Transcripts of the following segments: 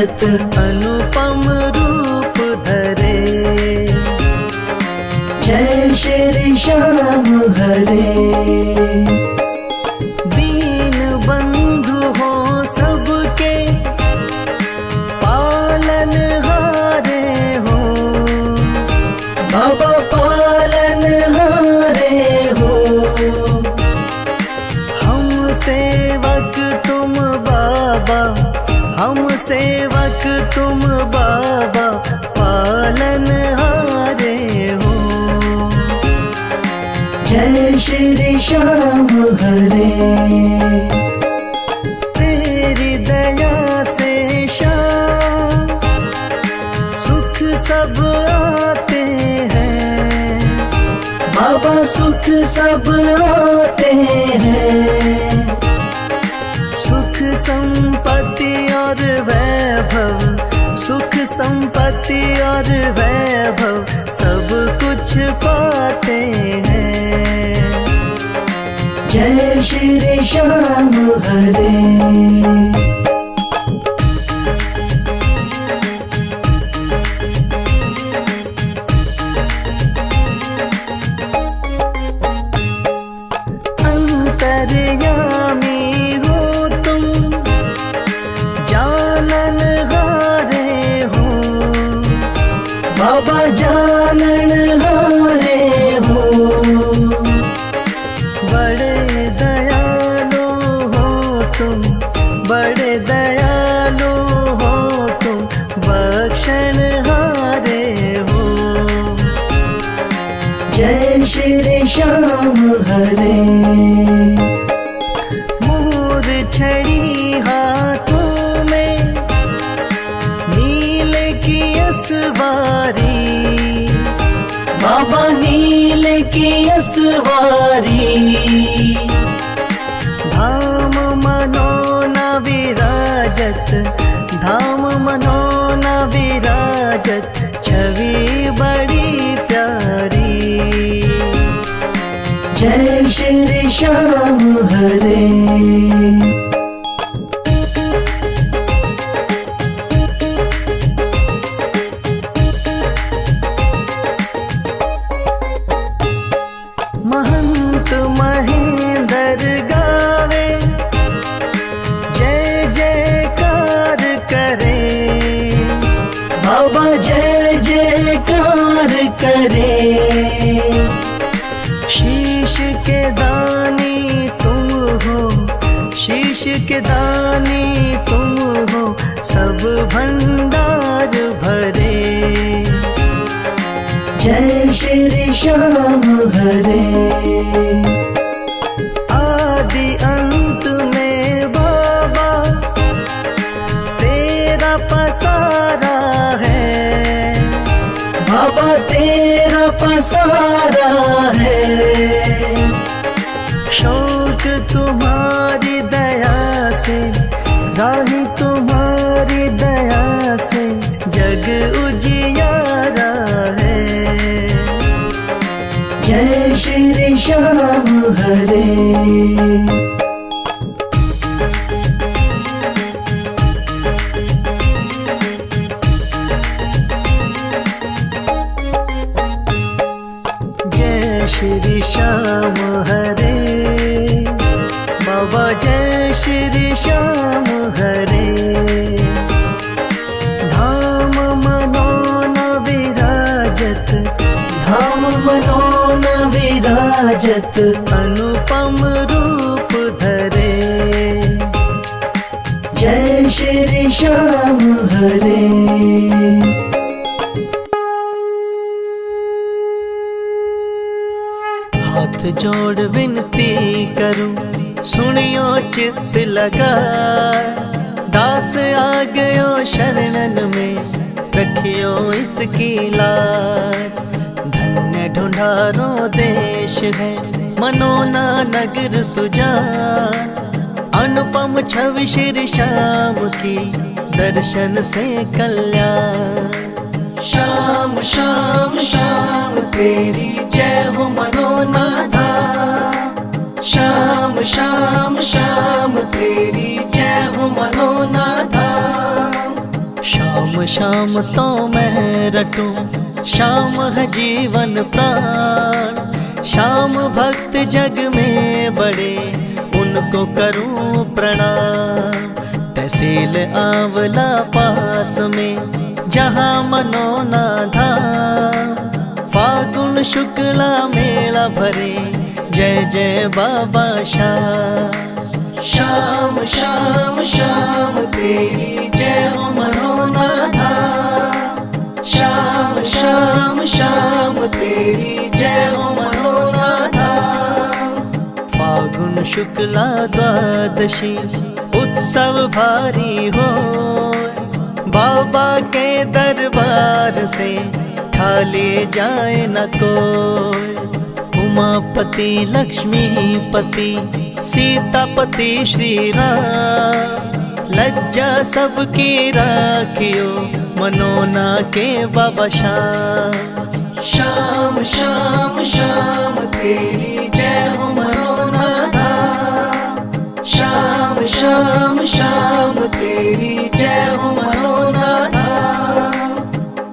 विराजत अनुपम रूप धरे। जय श्री श्याम हरे। दीन बंधु हो सबके पालन हारे हो। बाबा पालन हारे हो। हम सेवक तुम बाबा, हम सेवक तुम बाबा, पालन हारे हो। जय श्री श्याम हरे। तेरी दया से श्याम सुख सब आते हैं। बाबा सुख सब आते हैं। सुख संपत्ति और वैभव, सुख संपत्ति और वैभव सब कुछ पाते हैं। जय श्री श्याम हरे। अंतर्यामी हो तुम, जानन हारे हो। बाबा जानन हारे हो। बड़े दयालु हो तुम, बड़े दयालु हो तुम, बख्शण हारे हो। जय श्री श्याम हरे। मोर छड़ी हाथों में, नीले की असवारी। बाबा नील की असवारी। धाम मनोना विराजत, धाम मनोना विराजत, छवि बड़ी प्यारी। जय श्री श्याम हरे। महंत महेंद्र गावे, जय जयकार करे। बाबा जय जयकार करे। शीश के दानी तुम हो, शीश के दानी तुम हो, सब भंडार भरे। जय श्री श्याम हरे। आदि अंत में बाबा तेरा पसारा है। बाबा तेरा पसारा है। शौक तुम्हारी दया से, राही तुम्हारी दया से, जग उजियारा है। जय श्री श्याम हरे। जय श्री श्याम हरे। बाबा जय श्री श्याम हरे। धाम मनोना विराजत, धाम मनोना विराजत अनुपम रूप धरे। जय श्री श्याम हरे। हाथ जोड़ विनती करूं, सुनियो चित्त लगा। दास आ गयो शरणन में, रखियो इसकी लाज। धन्य ढूंढारो देश है, मनोना नगर सुजान। अनुपम छवि श्री श्याम की, दर्शन से कल्याण। श्याम श्याम श्याम तेरी जय हो मनोनाथा। श्याम श्याम श्याम तेरी जय हो मनोनाथा। शाम शाम तो मैं रटूं, शाम है जीवन प्राण। शाम भक्त जग में बड़े, उनको करूं प्रणाम। तहसील आंवला पास में, जहाँ मनोना धाम। फागुन शुक्ला मेला भरे, जय जय बाबा श्याम। श्याम श्याम श्याम तेरी जय हो मनोना धाम। श्याम श्याम श्याम तेरी जय हो मनोना धाम। फागुन शुक्ला द्वादशी उत्सव भारी हो, बाबा के दरबार से खाली जाए न कोई। उमापति लक्ष्मीपति सीतापति श्री राम, लज्जा सबकी राखियो मनोना के बाबा श्याम। श्याम श्याम श्याम तेरी जय हो मनोना धाम। श्याम श्याम श्याम तेरी जय हो मनोना धाम।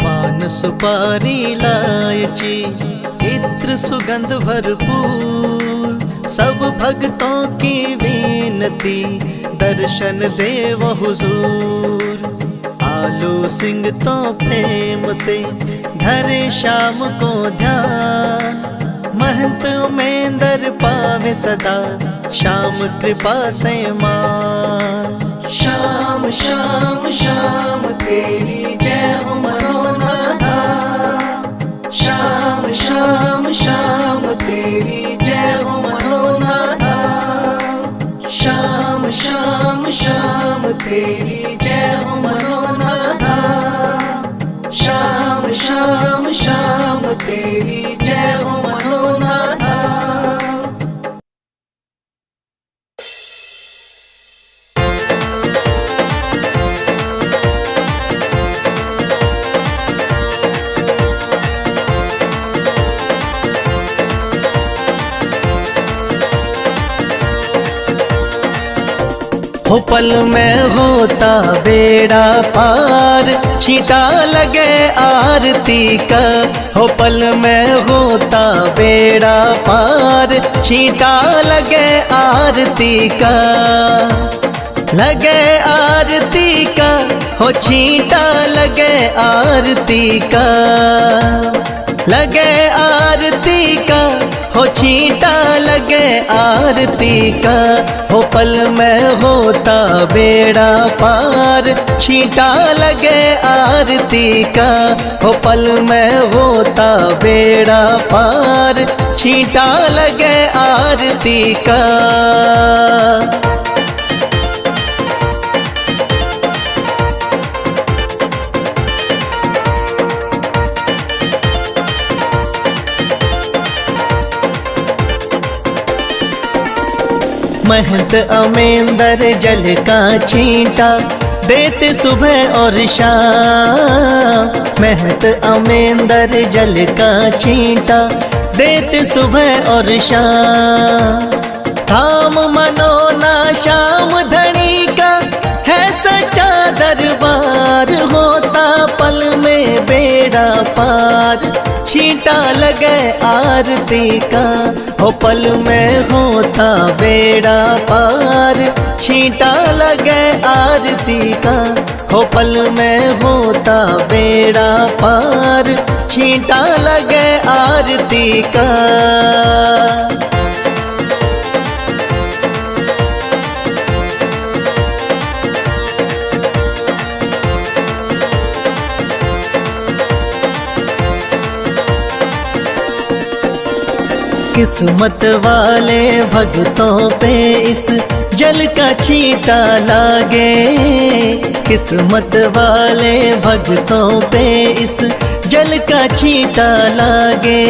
पान सुपारी लायची इत्र सुगंध भरपूर, सब भक्तों की विनती दर्शन देव हुजूर। आलू सिंह तो प्रेम से धरे शाम को ध्यान, महंत उमेंदर पावे सदा श्याम कृपा से मान। श्याम श्याम श्याम तेरी जय हो मनोना धाम। श्याम श्याम श्याम तेरी जय हो मनोना धाम। श्याम श्याम श्याम तेरी जय हो मनोना धाम। श्याम श्याम श्याम तेरी जय हो मनोना धाम। हो पल में होता बेड़ा पार, छींटा लगे आरती का। हो पल में होता बेड़ा पार, छींटा लगे आरती का। लगे आरती का, हो छींटा लगे आरती का। लगे आरती का, हो छींटा लगे आरती का। हो पल में होता बेड़ा पार, छींटा लगे आरती का। हो पल में होता बेड़ा पार, छींटा लगे आरती का। महंत अमेंदर जल का छींटा देते सुबह और शाम। महंत अमेंदर जल का छींटा देते सुबह और शाम। थाम मनोना श्याम धनी का है सच्चा दरबार, होता पल में बेड़ा पार, छींटा लगे आरती का। हो पल में होता बेड़ा पार, छींटा लगे आरती का। हो पल में होता बेड़ा पार, छींटा लगे आरती का। किस्मत वाले भक्तों पे इस जल का छींटा लागे। किस्मत वाले भक्तों पे इस जल का छींटा लागे।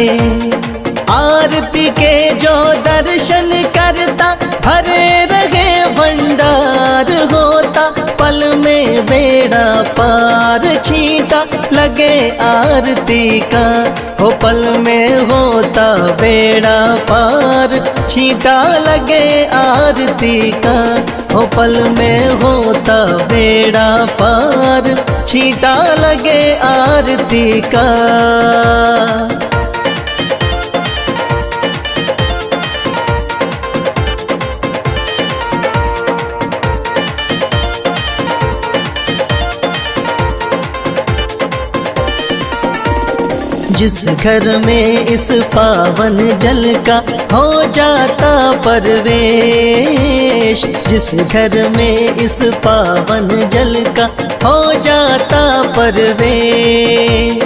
आरती के जो दर्शन करता भरे रहे भंडार, होता पल में बेड़ा पार, छींटा लगे आरती का, हो पल में होता बेड़ा पार। छींटा लगे आरती का, हो पल में होता बेड़ा पार। छींटा लगे आरती का। जिस घर में इस पावन जल का हो जाता परवेश, जिस घर में इस पावन जल का हो जाता परवेश।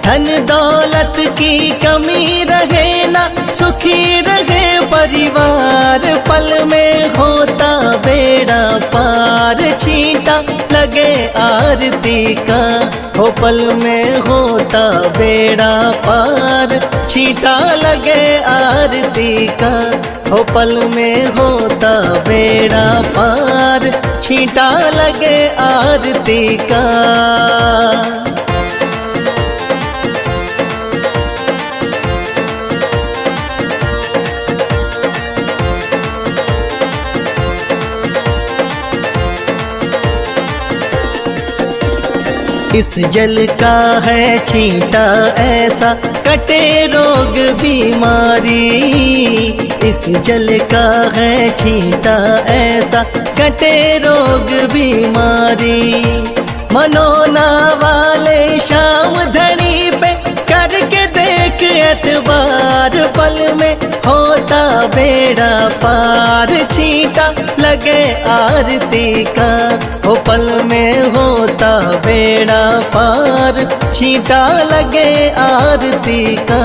धन दौलत की कमी रहे ना, सुखी रहे परिवार। पल में होता बेड़ा पार। छींटा लगे आरती का, हो पल में होता बेड़ा पार। छींटा लगे आरती का, हो पल में होता बेड़ा पार। छींटा लगे आरती का। इस जल का है छींटा ऐसा, कटे रोग बीमारी। इस जल का है छींटा ऐसा, कटे रोग बीमारी। मनोना वाले शाम धनी पे करके देख एतबार। पल में होता बेड़ा पार। छींटा लगे आरती का, हो पल में होता बेड़ा पार। छींटा लगे आरती का,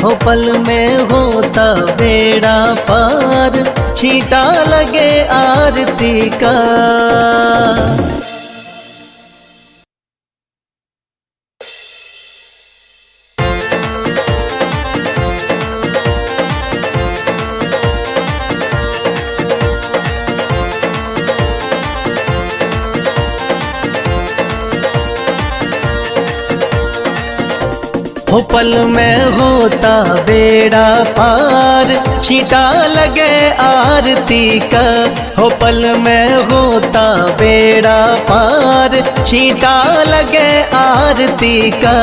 हो पल में होता बेड़ा पार। छींटा लगे आरती का। हो पल में होता बेड़ा पार। छींटा लगे आरती का, हो पल में होता बेड़ा पार। छींटा लगे आरती का।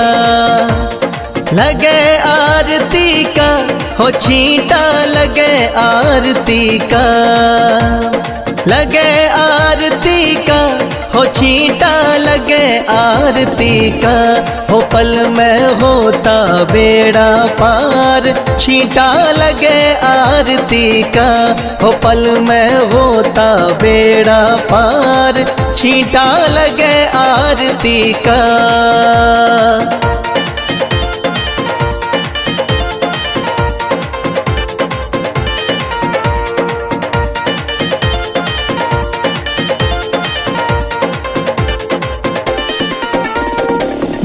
लगे आरती का, हो छींटा लगे आरती का। लगे आरती का, हो छींटा लगे आरती का। हो पल में होता बेड़ा पार। छींटा लगे आरती का, हो पल में होता बेड़ा पार। छींटा लगे आरती का।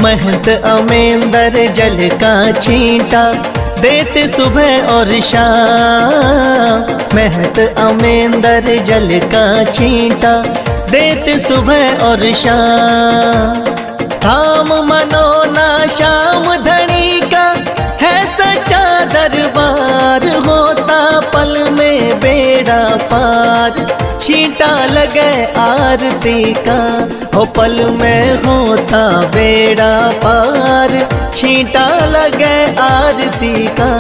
महंत अमेंदर जल का छींटा देते सुबह और शाम। महंत अमेंदर जल का छींटा देते सुबह और शाम। थाम मनोना शाम धनी का है सच्चा दरबार। होता पल में बेड़ा पार। छींटा लगे आरती का, हो पल में होता बेड़ा पार। छींटा लगे आरती का,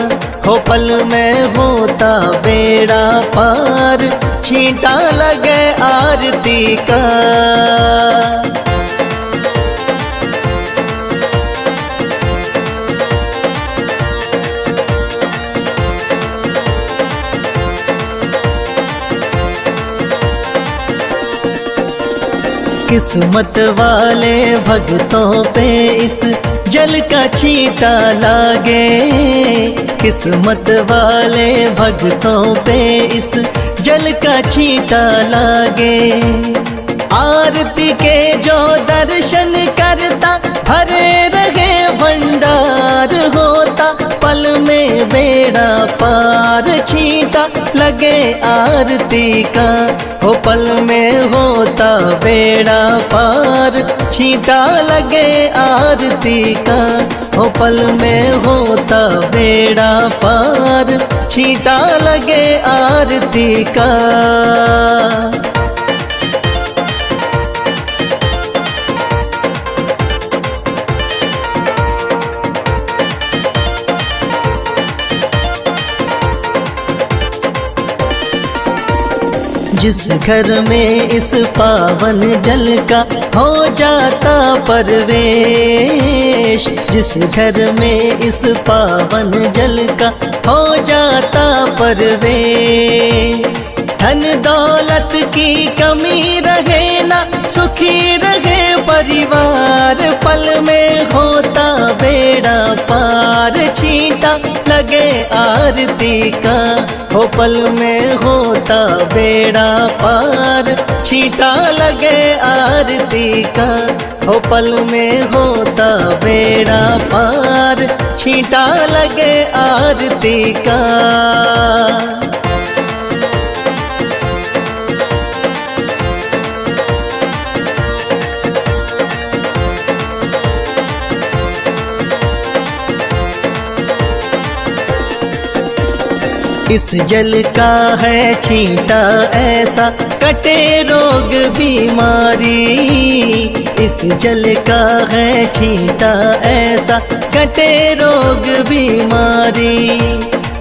हो पल में होता बेड़ा पार। छींटा लगे आरती का। किस्मत वाले भक्तों पे इस जल का छींटा लागे। किस्मत वाले भक्तों पे इस जल का छींटा लागे। आरती के जो दर्शन करता भरे रहे भंडार। होता पल में बेड़ा बेड़ा पार, छींटा लगे आरती का। हो पल में होता बेड़ा पार, छींटा लगे आरती का। हो पल में होता बेड़ा पार, छींटा लगे आरती का। जिस घर में इस पावन जल का हो जाता प्रवेश, जिस घर में इस पावन जल का हो जाता प्रवेश, धन दौलत की कमी रहे ना, सुखी रहे परिवार। पल में होता बेड़ा पार, छींटा लगे आरती का। हो पल में होता बेड़ा पार, छींटा लगे आरती का। हो पल में होता बेड़ा पार, छींटा लगे आरती का। इस जल का है छींटा ऐसा, कटे रोग बीमारी। इस जल का है छींटा ऐसा, कटे रोग बीमारी।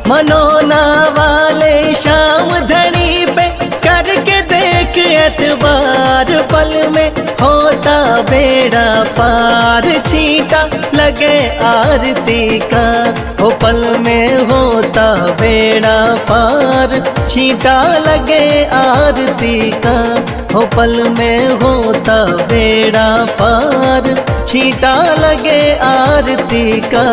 मनोना वाले शाम धनी पे करके देख एतबार। पल में होता बेड़ा पार, छींटा लगे आरती का। हो पल में होता बेड़ा पार, छींटा लगे आरती का। हो पल में होता बेड़ा पार, छींटा लगे आरती का।